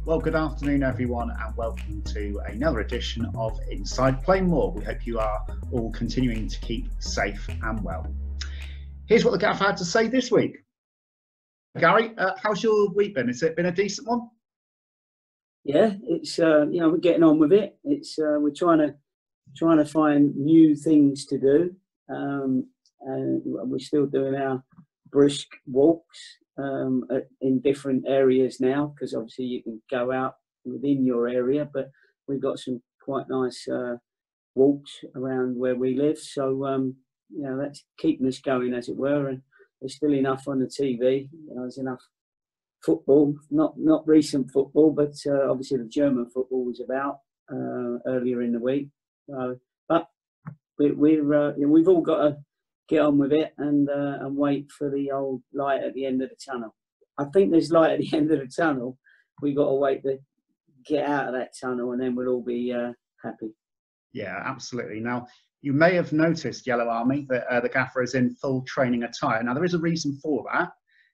Well, good afternoon, everyone, and welcome to another edition of Inside Plainmoor. We hope you are all continuing to keep safe and well. Here's what the Gaff had to say this week. Gary, how's your week been? Has it been a decent one? Yeah, it's we're getting on with it. It's we're trying to find new things to do, and we're still doing our brisk walks in different areas now, because obviously you can go out within your area, but we've got some quite nice walks around where we live. So that's keeping us going, as it were. And there's still enough on the TV. There's enough football, not recent football, but obviously the German football was about earlier in the week. But we've all got to get on with it and wait for the old light at the end of the tunnel. I think there's light at the end of the tunnel. We've got to wait to get out of that tunnel, and then we'll all be happy. Yeah, absolutely. Now, you may have noticed, Yellow Army, that the gaffer is in full training attire. Now, there is a reason for that.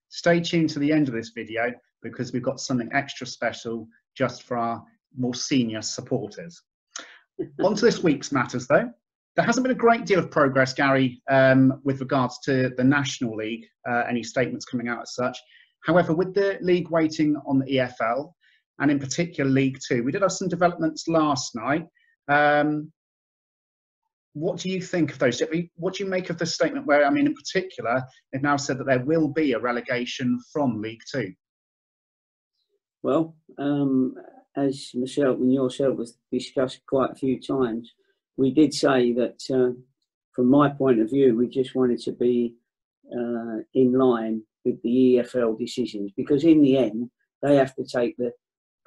Stay tuned to the end of this video, because we've got something extra special just for our more senior supporters. On to this week's matters, though. There hasn't been a great deal of progress, Gary, with regards to the National League, any statements coming out as such. However, with the league waiting on the EFL, and in particular League Two, we did have some developments last night. What do you think of those? What do you make of the statement where, in particular, they've now said that there will be a relegation from League Two? Well, as myself and yourself was discussed quite a few times, we did say that, from my point of view, we just wanted to be in line with the EFL decisions, because in the end, they have to take the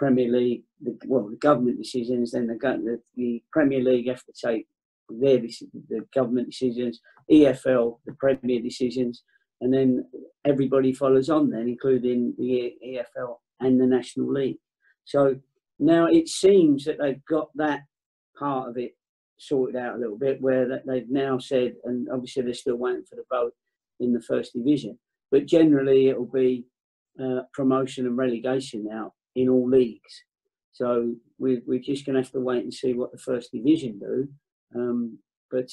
Premier League, the government decisions, then the Premier League have to take the government decisions, EFL, the Premier decisions, and then everybody follows on then, including the EFL and the National League. So now it seems that they've got that part of it sorted out a little bit, where they've now said, and obviously they're still waiting for the vote in the First Division, but generally it will be promotion and relegation now in all leagues. So we're just going to have to wait and see what the First Division do. But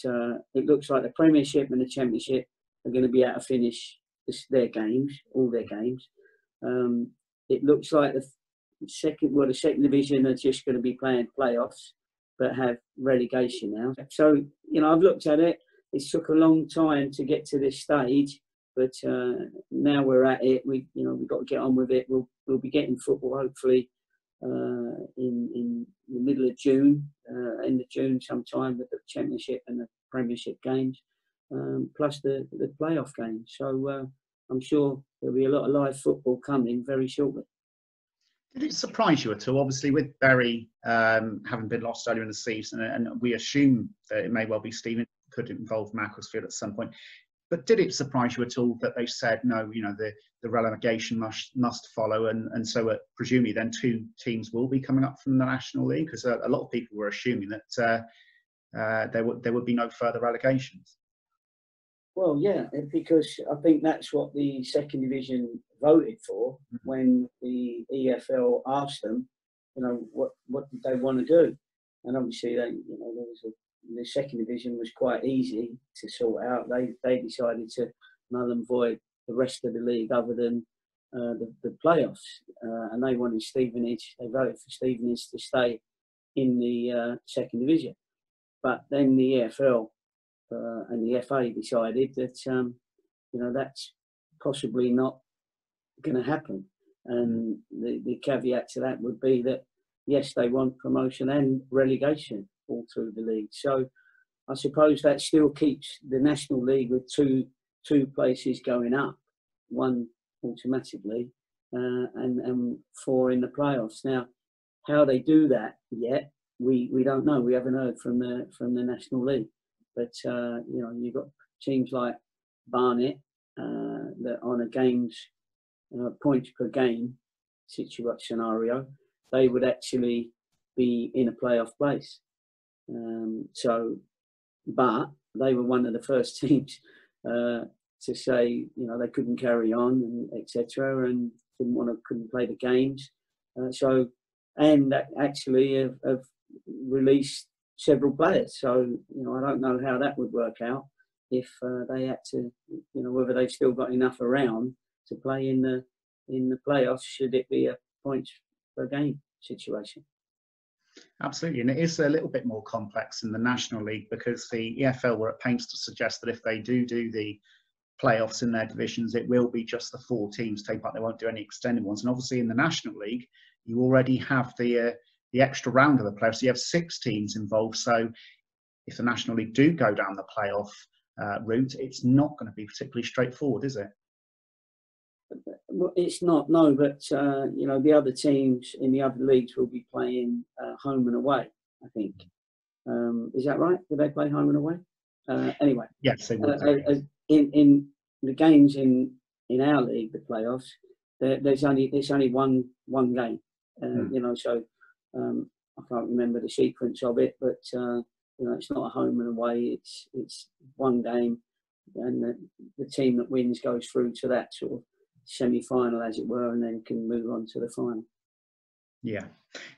it looks like the Premiership and the Championship are going to be able to finish all their games. It looks like the second division are just going to be playing playoffs, but have relegation now. So, I've looked at it. It took a long time to get to this stage, but now we're at it. We've got to get on with it. We'll be getting football hopefully in the middle of June, end of June sometime, with the Championship and the Premiership games, plus the playoff games. So I'm sure there'll be a lot of live football coming very shortly. Did it surprise you at all? Obviously, with Bury having been lost earlier in the season, and we assume that it may well be Stephen, could involve Macclesfield at some point. But did it surprise you at all that they said no? The relegation must follow, and so presumably then two teams will be coming up from the National League, because a lot of people were assuming that there would be no further relegations. Well, yeah, because I think that's what the second division voted for when the EFL asked them, what did they want to do, and obviously the second division was quite easy to sort out. They decided to null and void the rest of the league other than the playoffs, and they wanted Stevenage. They voted for Stevenage to stay in the second division, but then the EFL and the FA decided that that's possibly not going to happen, and the caveat to that would be that yes, they want promotion and relegation all through the league. So I suppose that still keeps the National League with two places going up, one automatically, and four in the playoffs. Now, how they do that yet, we don't know. We haven't heard from the National League. But you've got teams like Barnet that on a games points per game scenario, they would actually be in a playoff place. But they were one of the first teams to say they couldn't carry on and etc. and couldn't play the games. So and actually have released several players. So I don't know how that would work out if they had to, whether they've still got enough around to play in the playoffs. Should it be a points per game situation? Absolutely, and it is a little bit more complex in the National League because the EFL were at pains to suggest that if they do the playoffs in their divisions, it will be just the 4 teams take part. They won't do any extended ones. And obviously in the National League, you already have the extra round of the playoffs. So you have 6 teams involved. So if the National League do go down the playoff route, it's not going to be particularly straightforward, is it? Well, it's not, no, but the other teams in the other leagues will be playing home and away, I think. Is that right? Do they play home and away? Anyway. Yes, they would. In the games in our league, the playoffs, it's only one game. So I can't remember the sequence of it, but it's not a home and away. It's one game, and the team that wins goes through to that sort of semi-final, as it were, and then can move on to the final. Yeah.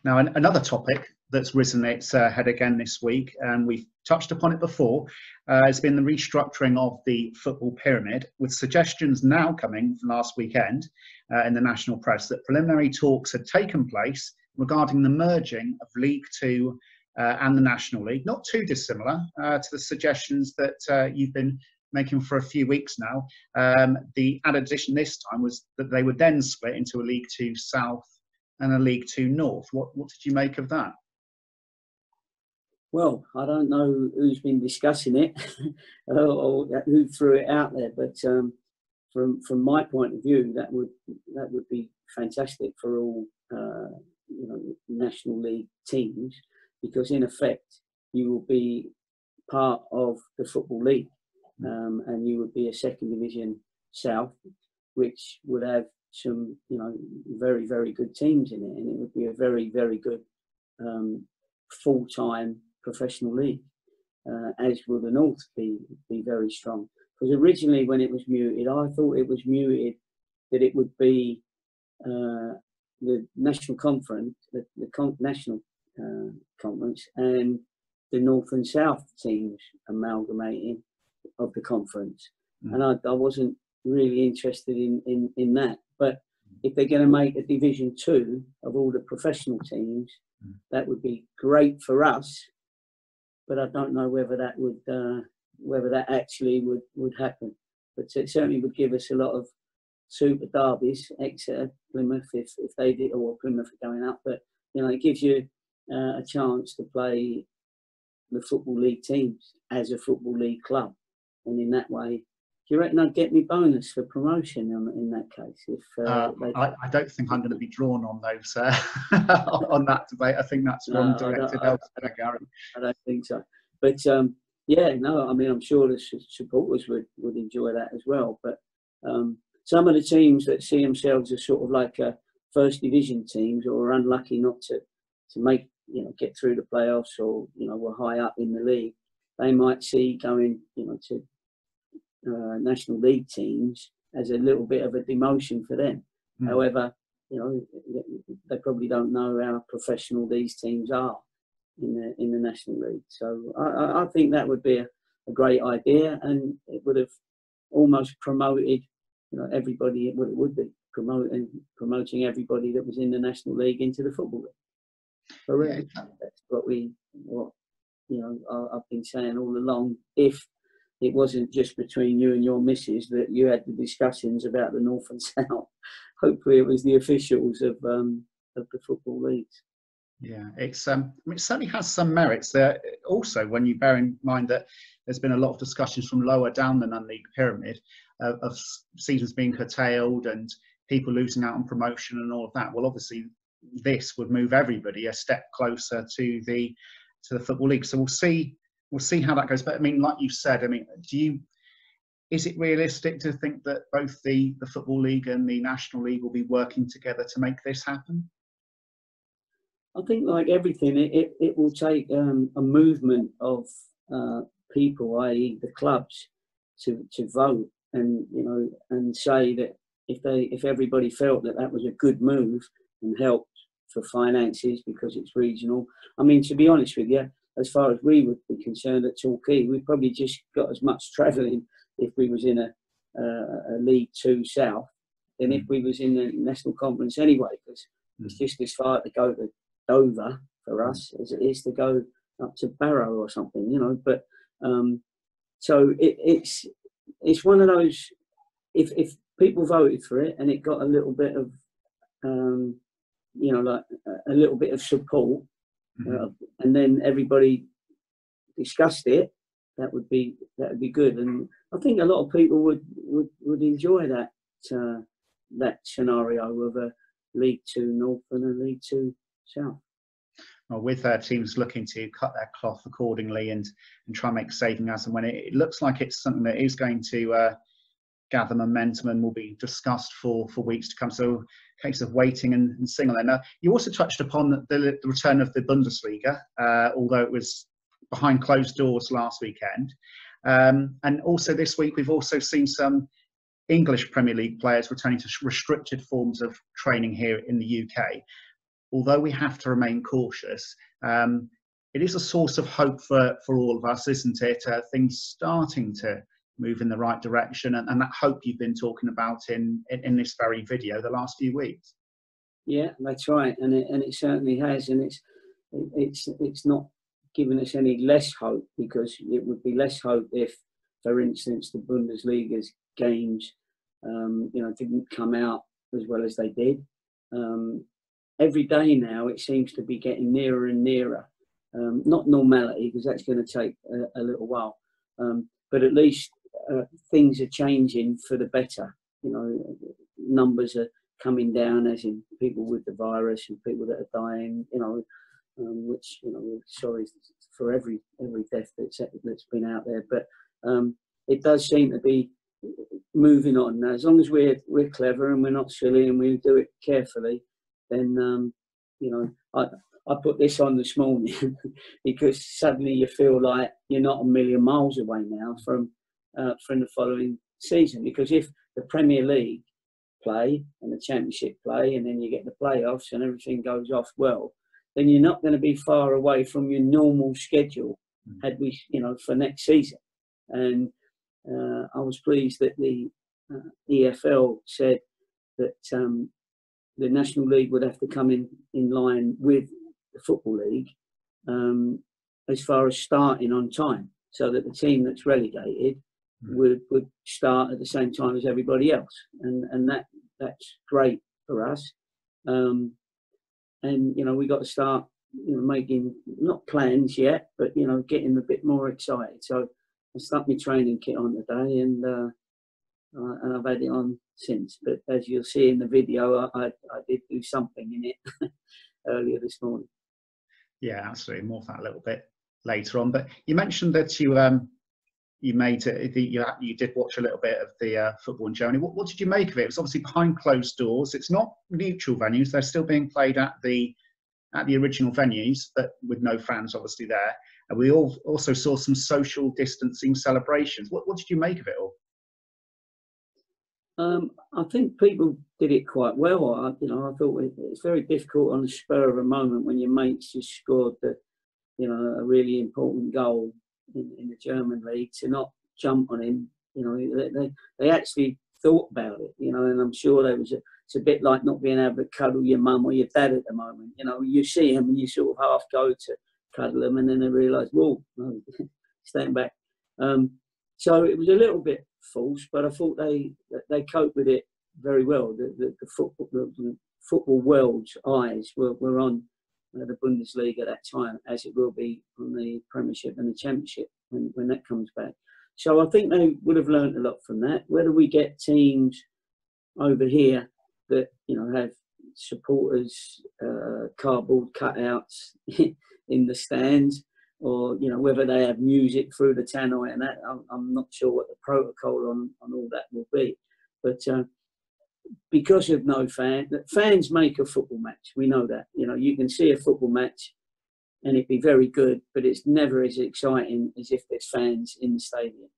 Now, another topic that's risen its head again this week, and we've touched upon it before, has been the restructuring of the football pyramid, with suggestions now coming from last weekend in the national press that preliminary talks had taken place regarding the merging of League Two and the National League. Not too dissimilar to the suggestions that you've been making for a few weeks now. The added addition this time was that they would then split into a League Two South and a League Two North. What did you make of that? Well, I don't know who's been discussing it or who threw it out there, but from my point of view, that would be fantastic for all National League teams, because in effect you will be part of the Football League, and you would be a second division South, which would have some very, very good teams in it, and it would be a very, very good full-time professional league, as will the North be very strong. Because originally when it was muted, I thought it was muted that it would be the National Conference, the National Conference, and the North and South teams amalgamating of the conference. And I wasn't really interested in that. But if they're going to make a Division 2 of all the professional teams, that would be great for us. But I don't know whether that would whether that actually would happen. But it certainly would give us a lot of super derbies, Exeter, Plymouth, if they did, or Plymouth are going up. But it gives you a chance to play the Football League teams as a Football League club, and in that way, do you reckon I'd get me bonus for promotion in that case? If I don't think I'm going to be drawn on those on that debate. I think that's one directed elsewhere, Gary. I don't think so. But I'm sure the supporters would enjoy that as well. But some of the teams that see themselves as sort of like first division teams, or are unlucky not to make get through the playoffs, or were high up in the league, they might see going to National League teams as a little bit of a demotion for them. However, they probably don't know how professional these teams are in the National League. So I think that would be a great idea, and it would have almost promoted everybody. It would be promoting everybody that was in the National League into the Football League. So really, that's what I've been saying all along. If it wasn't just between you and your missus that you had the discussions about the North and South, hopefully it was the officials of the Football Leagues. Yeah, it certainly has some merits there. Also, when you bear in mind that there's been a lot of discussions from lower down the non-league pyramid of seasons being curtailed and people losing out on promotion and all of that. Well, obviously, this would move everybody a step closer to the Football League. So we'll see how that goes. But I mean, like you said, is it realistic to think that both the Football League and the National League will be working together to make this happen? I think, like everything, it will take a movement of people, i.e., the clubs, to vote and say that if everybody felt that was a good move and helped for finances because it's regional. I mean, to be honest with you, as far as we would be concerned at Torquay, we probably just got as much travelling if we was in a League Two South than if we was in the National Conference anyway, because it's just as far to go to Dover for us as it is to go up to Barrow or something, you know. But so it's one of those. If people voted for it and it got a little bit of you know, like a little bit of support, and then everybody discussed it, that would be good. And I think a lot of people would enjoy that that scenario of a League Two North and a League Two South. Well, with teams looking to cut their cloth accordingly and try and make saving as and when, it looks like it's something that is going to gather momentum and will be discussed for weeks to come. So, case of waiting and seeing on that. Now, you also touched upon the return of the Bundesliga, although it was behind closed doors last weekend. And also this week, we've also seen some English Premier League players returning to restricted forms of training here in the UK. Although we have to remain cautious, it is a source of hope for all of us, isn't it? Things starting to move in the right direction, and that hope you've been talking about in this very video the last few weeks. Yeah, that's right, and it certainly has, and it's not giving us any less hope, because it would be less hope if, for instance, the Bundesliga's games, you know, didn't come out as well as they did. Every day now, it seems to be getting nearer and nearer. Not normality, because that's going to take a little while, but at least things are changing for the better. You know, numbers are coming down, as in people with the virus and people that are dying. You know, which, you know, we're sorry for every death that's been out there, but it does seem to be moving on. Now, as long as we're clever and we're not silly and we do it carefully, then you know, I put this on this morning because suddenly you feel like you're not a million miles away now from the following season. Because if the Premier League play and the Championship play, and then you get the playoffs and everything goes off well, then you're not going to be far away from your normal schedule, had we, you know, for next season. And I was pleased that the EFL said that the National League would have to come in line with the Football League as far as starting on time, so that the team that's relegated would start at the same time as everybody else, and that's great for us. And, you know, we got to start, you know, making, not plans yet, but, you know, getting a bit more excited. So I stuck my training kit on today, and I've had it on since. But as you'll see in the video, I did do something in it earlier this morning. Yeah, absolutely. More of that a little bit later on. But you mentioned that you made you did watch a little bit of the football in Germany. What did you make of it? It was obviously behind closed doors. It's not neutral venues. They're still being played at the original venues, but with no fans obviously there. And we also saw some social distancing celebrations. What did you make of it all? I think people did it quite well. You know, I thought it's very difficult on the spur of a moment when your mates just scored a really important goal in the German league, to not jump on him. You know, they actually thought about it. You know, and I'm sure it's a bit like not being able to cuddle your mum or your dad at the moment. You know, you see them and you sort of half go to cuddle them, and then they realise, whoa, no, stand back. So it was a little bit false, but I thought they coped with it very well. The football world's eyes were on the Bundesliga at that time, as it will be on the Premiership and the Championship when that comes back. So I think they would have learned a lot from that. Whether we get teams over here that, you know, have supporters cardboard cutouts in the stands, or, you know, whether they have music through the tannoy and that, I'm not sure what the protocol on all that will be. But because of no fans make a football match. We know that. You know, you can see a football match and it'd be very good, but it's never as exciting as if there's fans in the stadium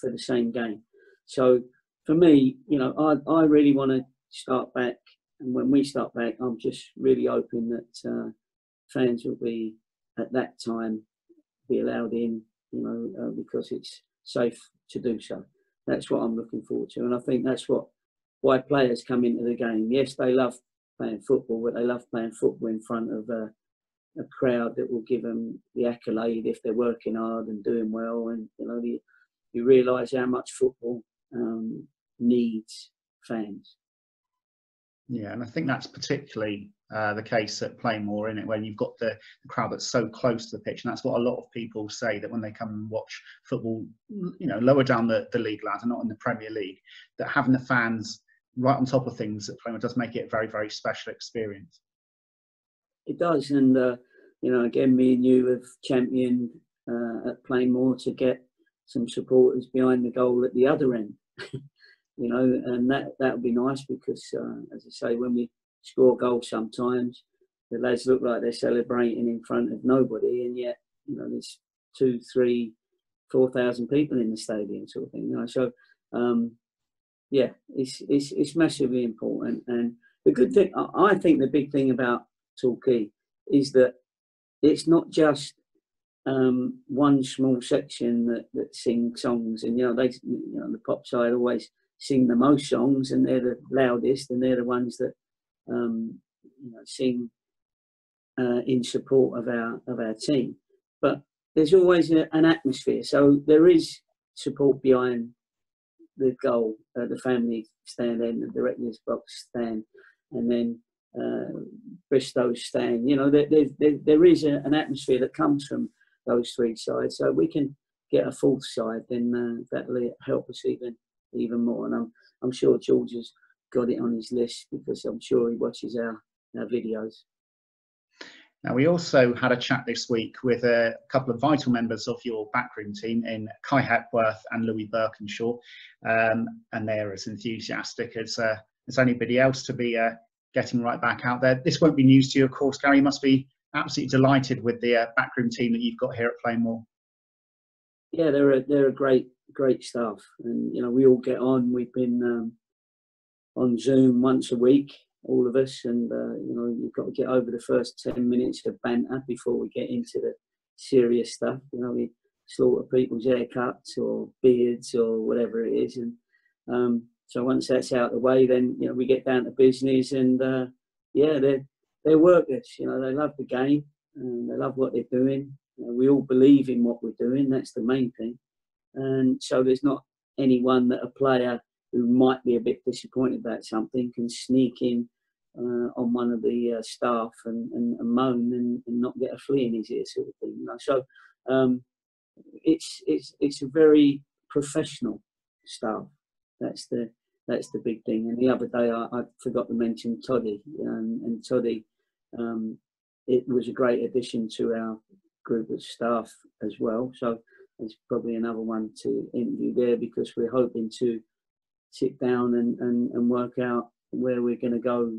for the same game. So for me, you know, I really want to start back And when we start back, I'm just really hoping that fans will be at that time be allowed in, because it's safe to do so. That's what I'm looking forward to, and I think that's why players come into the game. Yes, they love playing football, but they love playing football in front of a crowd that will give them the accolade if they're working hard and doing well. And you realise how much football needs fans. Yeah, and I think that's particularly the case at Plainmoor, isn't it? When you've got the crowd that's so close to the pitch, and that's what a lot of people say, that when they come and watch football, lower down the league ladder, not in the Premier League, that having the fans right on top of things at Plainmoor does make it a very, very special experience. It does, and again, me and you have championed at Plainmoor to get some supporters behind the goal at the other end. And that would be nice, because as I say, when we score goals, sometimes the lads look like they're celebrating in front of nobody, and yet there's 2,000, 3,000, 4,000 people in the stadium, sort of thing. So yeah, it's massively important. And the good thing, I think, the big thing about Torquay is that it's not just one small section that sing songs, and the pop side always sing the most songs, and they're the loudest, and they're the ones that sing in support of our team. But there's always an atmosphere, so there is support behind the goal, the family stand, and the director's box stand, and then Bristow's stand. There is an atmosphere that comes from those three sides. So we can get a fourth side, then that'll help us even more. And I'm sure George has got it on his list, because I'm sure he watches our videos. Now, we also had a chat this week with a couple of vital members of your backroom team in Kai Hepworth and Louis Birkinshaw, and they're as enthusiastic as anybody else to be getting right back out there. This won't be news to you, of course, Gary. You must be absolutely delighted with the backroom team that you've got here at Plainmoor. Yeah, they're a great staff, and we all get on. We've been on Zoom once a week, all of us, and you've got to get over the first 10 minutes of banter before we get into the serious stuff. We slaughter people's haircuts or beards or whatever it is, and so once that's out of the way, then we get down to business. And they're workers. They love the game, and they love what they're doing. We all believe in what we're doing. That's the main thing. And so there's not anyone that a player who might be a bit disappointed about something can sneak in on one of the staff and moan and not get a flea in his ear, sort of thing. So it's a very professional staff. That's the big thing. And the other day I forgot to mention Toddy, and Toddy, it was a great addition to our group of staff as well. So there's probably another one to interview there, because we're hoping to sit down and work out where we're going to go,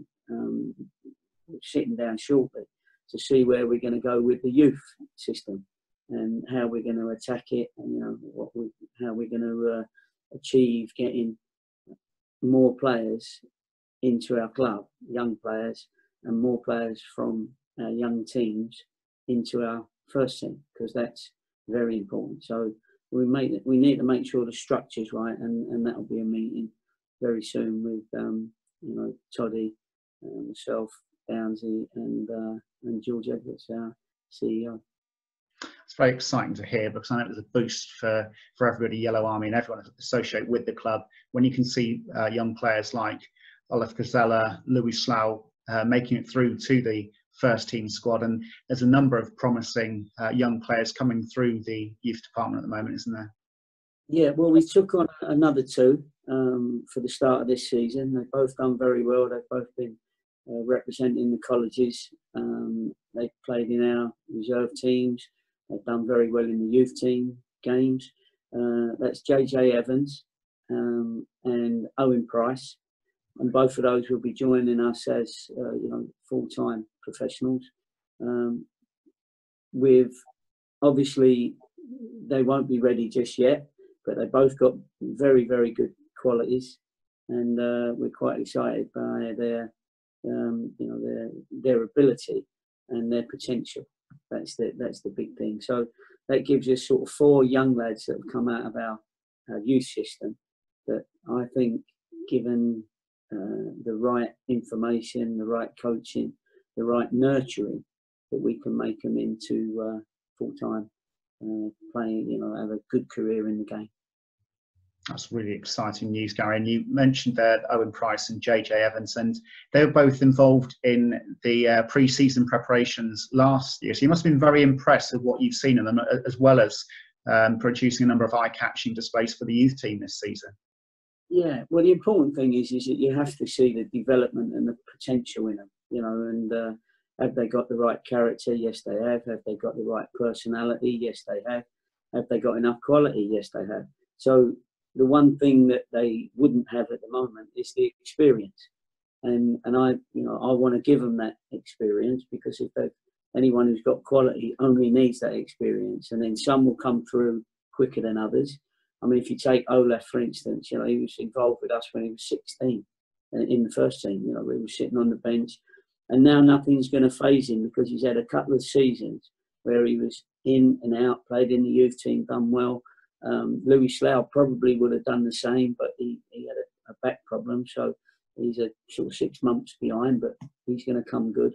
sitting down shortly, to see where we're going to go with the youth system and how we're going to attack it, and how we're going to achieve getting more players into our club, young players, and more players from our young teams into our first team, because that's very important. So we need to make sure the structure's right, and that'll be a meeting very soon with Toddy, myself, Downsy, and George Edwards, our CEO. It's very exciting to hear, because I know it was a boost for everybody, Yellow Army, and everyone associated with the club, when you can see young players like Olaf Gazella, Louis Slough making it through to the first team squad. And there's a number of promising young players coming through the youth department at the moment, isn't there? Yeah, well, we took on another two for the start of this season. They've both done very well. They've both been representing the colleges. They've played in our reserve teams. They've done very well in the youth team games. That's JJ Evans and Owen Price. And both of those will be joining us as full-time professionals. With obviously, they won't be ready just yet, but they both got very, very good qualities, and we're quite excited by their you know, their ability and their potential. That's the big thing. So that gives us sort of 4 young lads that have come out of our youth system that I think, given the right information, the right coaching, the right nurturing, that we can make them into full-time playing, you know, have a good career in the game. That's really exciting news, Gary. And you mentioned there Owen Price and JJ Evans, and they were both involved in the pre-season preparations last year. So you must have been very impressed with what you've seen in them, as well as producing a number of eye-catching displays for the youth team this season. Yeah, well, the important thing is that you have to see the development and the potential in them, you know, and have they got the right character? Yes, they have. Have they got the right personality? Yes, they have. Have they got enough quality? Yes, they have. So the one thing that they wouldn't have at the moment is the experience, and I, you know, I want to give them that experience, because if anyone who's got quality only needs that experience, and then some will come through quicker than others. I mean, if you take Olaf, for instance, you know, he was involved with us when he was 16 in the first team. You know, we were sitting on the bench, and now nothing's going to faze him, because he's had a couple of seasons where he was in and out, played in the youth team, done well. Louis Slough probably would have done the same, but he had a back problem, so he's a sort of 6 months behind, but he's going to come good.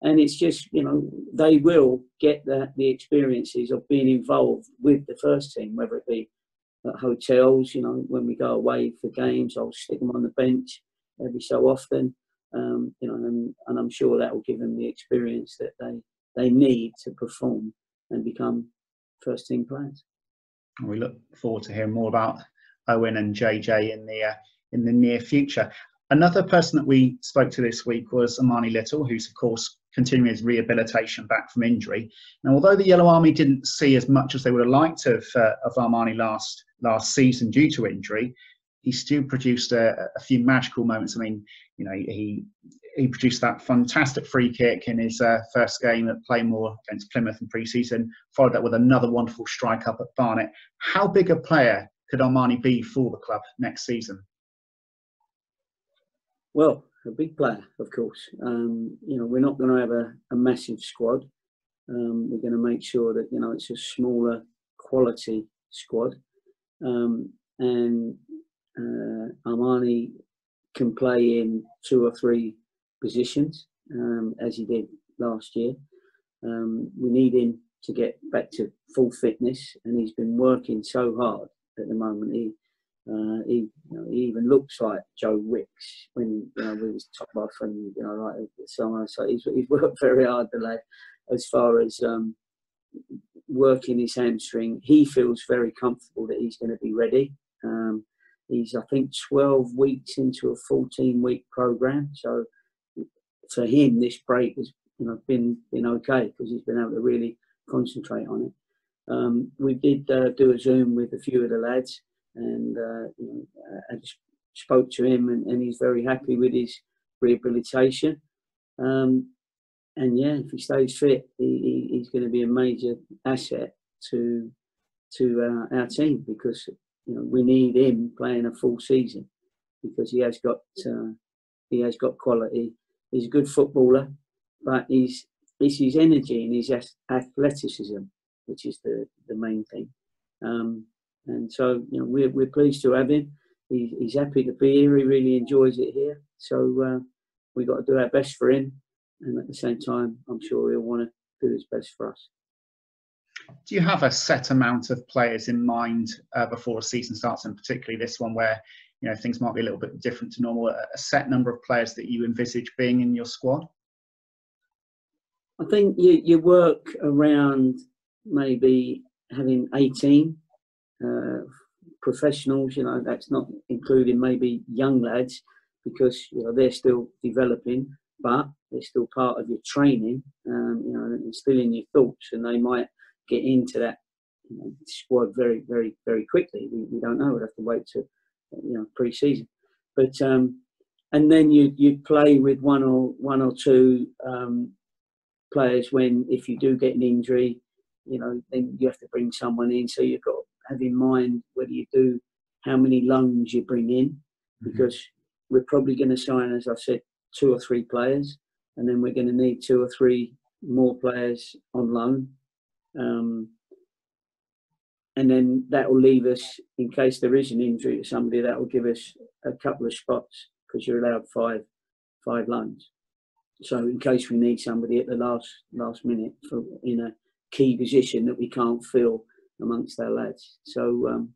And it's just, you know, they will get the experiences of being involved with the first team, whether it be at hotels, you know, when we go away for games, I'll stick them on the bench every so often, you know, and I'm sure that will give them the experience that they need to perform and become first team players. We look forward to hearing more about Owen and JJ in the near future. Another person that we spoke to this week was Amani Little, who's of course continuing his rehabilitation back from injury. Now, although the Yellow Army didn't see as much as they would have liked of Armani last season due to injury, he still produced a few magical moments. I mean, you know, he produced that fantastic free kick in his first game at Plainmoor against Plymouth in pre-season, followed that with another wonderful strike up at Barnet. How big a player could Armani be for the club next season? Well, a big player, of course. You know, we're not going to have a massive squad. We're going to make sure that, you know, it's a smaller quality squad. And Armani can play in 2 or 3 positions, as he did last year. We need him to get back to full fitness, and he's been working so hard at the moment. He even looks like Joe Wicks when, you know, we was top off, and, you know, like someone. So he's worked very hard, the lad, as far as working his hamstring. He feels very comfortable that he's going to be ready. He's, I think, 12 weeks into a 14-week program. So for him, this break has, you know, been okay, because he's been able to really concentrate on it. We did do a Zoom with a few of the lads, and you know, I just spoke to him, and he's very happy with his rehabilitation. And yeah, if he stays fit, he's going to be a major asset to our team, because, you know, we need him playing a full season, because he has got quality. He's a good footballer, but it's his energy and his athleticism which is the main thing. And so, you know, we're pleased to have him. He's happy to be here. He really enjoys it here. So we've got to do our best for him, and at the same time, I'm sure he'll want to do his best for us. Do you have a set amount of players in mind before a season starts, and particularly this one where, you know, things might be a little bit different to normal, a set number of players that you envisage being in your squad? I think you work around maybe having 18 professionals. You know, that's not including maybe young lads, because, you know, they're still developing, but they're still part of your training. You know, and still in your thoughts, and they might get into that, you know, squad very, very, very quickly. We don't know. We'll have to wait to, you know, pre-season. But and then you play with one or two players when, if you do get an injury, you know, then you have to bring someone in. So you've got to have in mind whether you do, how many loans you bring in, because we're probably going to sign, as I said 2 or 3 players, and then we're going to need 2 or 3 more players on loan. And then that will leave us, in case there is an injury to somebody, that will give us a couple of spots, because you're allowed five loans. So in case we need somebody at the last minute in a key position that we can't fill amongst our lads. So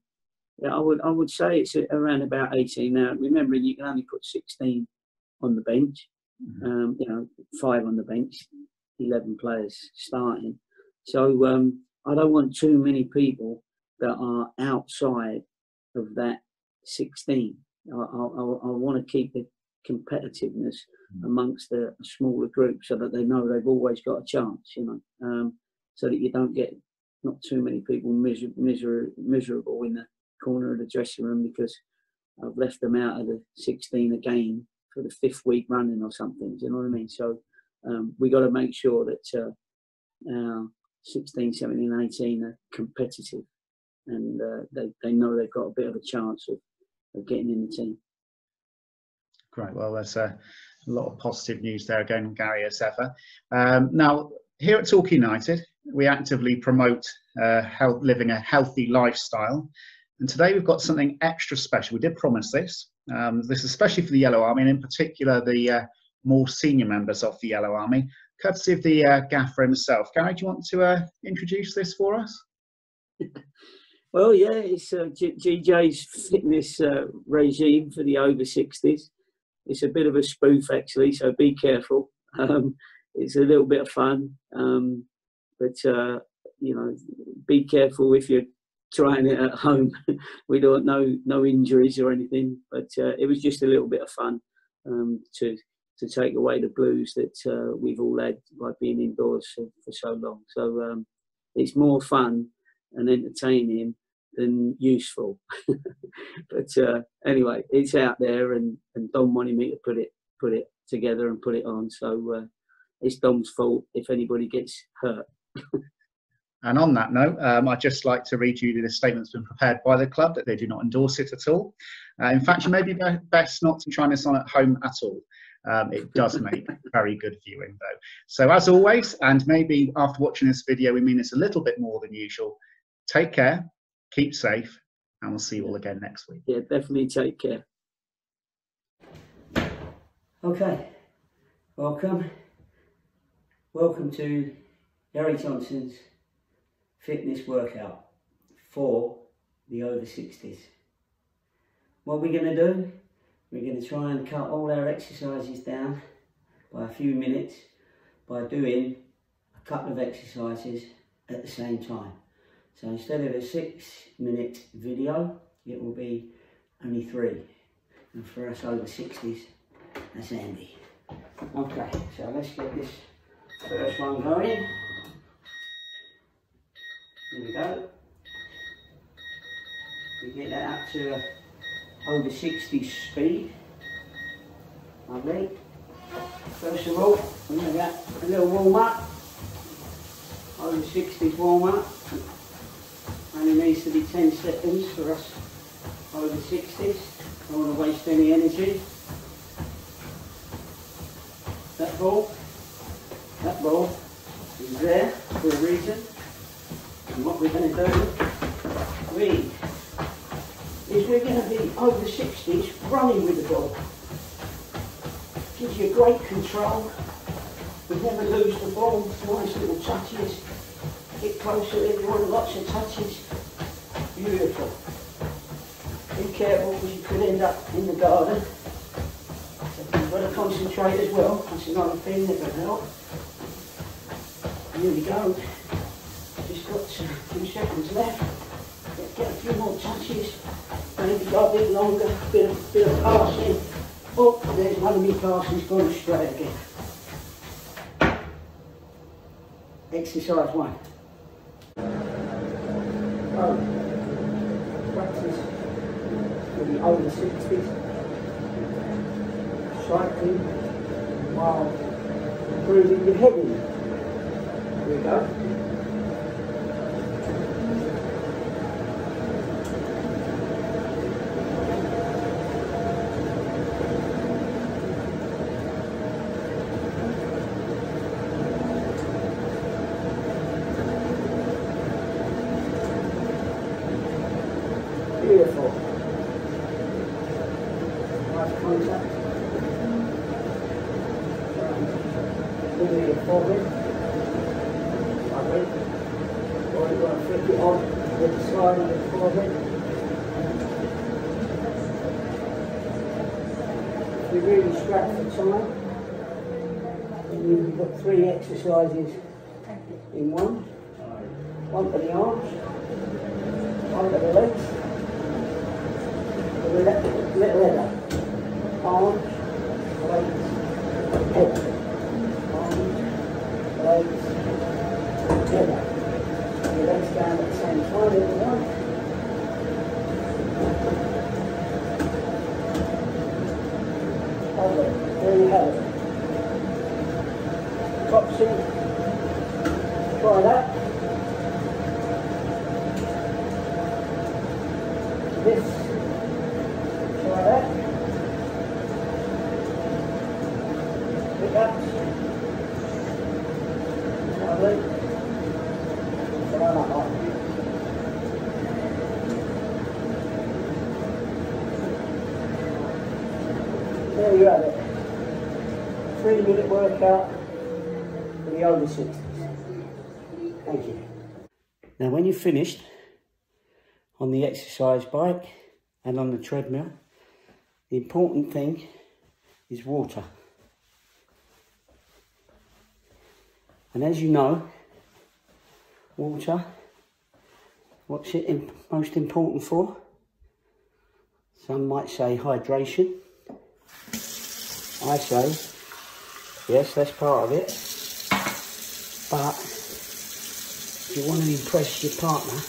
yeah, I would say it's around about 18 now. Remembering you can only put 16 on the bench. You know, 5 on the bench, 11 players starting. So I don't want too many people that are outside of that 16. I want to keep the competitiveness amongst a smaller group, so that they know they've always got a chance, you know, so that you don't get not too many people miserable in the corner of the dressing room because I've left them out of the 16 again for the 5th week running or something. Do you know what I mean? So we got to make sure that our 16, 17, 18 are competitive, and they know they've got a bit of a chance of getting in the team. Great. Well, there's a lot of positive news there again, Gary, as ever. Now, here at Talk United, we actively promote living a healthy lifestyle. And today we've got something extra special. We did promise this. This is especially for the Yellow Army, and in particular the more senior members of the Yellow Army, courtesy of the gaffer himself. Gary, do you want to introduce this for us? Well, yeah, it's GJ's fitness regime for the over 60s. It's a bit of a spoof, actually, so be careful. It's a little bit of fun, but you know, be careful if you're trying it at home. We don't know no injuries or anything, but it was just a little bit of fun to take away the blues that we've all had by being indoors for so long. So it's more fun and entertaining than useful. But anyway, it's out there, and Dom wanted me to put it together and put it on. So it's Dom's fault if anybody gets hurt. And on that note, I'd just like to read you the statement that's been prepared by the club, that they do not endorse it at all. In fact, you may be best not to try this on at home at all. It does make very good viewing, though. So as always, and maybe after watching this video, we mean this a little bit more than usual, take care, keep safe, and we'll see you all again next week. Yeah, definitely take care. Okay, welcome to Gary Johnson's fitness workout for the over 60s. What we're going to do, we're going to try and cut all our exercises down by a few minutes by doing a couple of exercises at the same time. So instead of a 6-minute video, it will be only 3. And for us over 60s, that's handy. Okay, so let's get this first one going. Here we go. We get that up to over 60 speed. Lovely. First of all, we're going to get a little warm up. Over 60s warm up. Only needs to be 10 seconds for us over 60s. Don't want to waste any energy. That ball is there for a reason. And what we're going to do, we're going to be over 60s running with the ball. Gives you great control. We never lose the ball. Nice little touches. Get closer if you want lots of touches. Beautiful. Be careful because you could end up in the garden. So you've got to concentrate as well. That's another thing that can help. Here we go. Just got 2 seconds left. Get a few more touches. Maybe go a bit longer. Bit of passing. Oh, there's one of me passes gone astray again. Exercise 1. Practice for the over 60s. Cycling while improving your heading. Here we go. enough contact. Give me your forehead. Lovely. Or you've got to flick it on with the side of your forehead. If you're really strapped for time, then you've got 3 exercises in one. One for the arms, one for the legs, the little header. Arms, legs, header. Arms, legs, header. Your legs down at the same time, everyone. Lovely, there you have it. Topsy, try that. This, try that. Pick ups. Lovely. Try that one. There you have it. 3-minute workout for the over 60s. Thank you. Now when you're finished on the exercise bike and on the treadmill, the important thing is water. And as you know, water, what's it most important for? Some might say hydration. I say, yes, that's part of it. But if you want to impress your partner,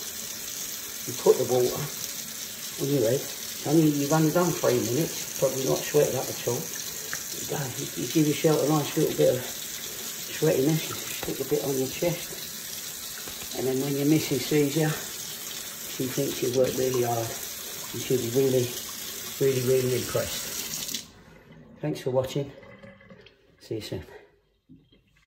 you put the water on your head. You've only done 3 minutes, probably not sweated up at all. You give yourself a nice little bit of sweatiness, you stick a bit on your chest. And then when your missus sees you, she thinks you've worked really hard. And she'll be really, really, really impressed. Thanks for watching. See you soon.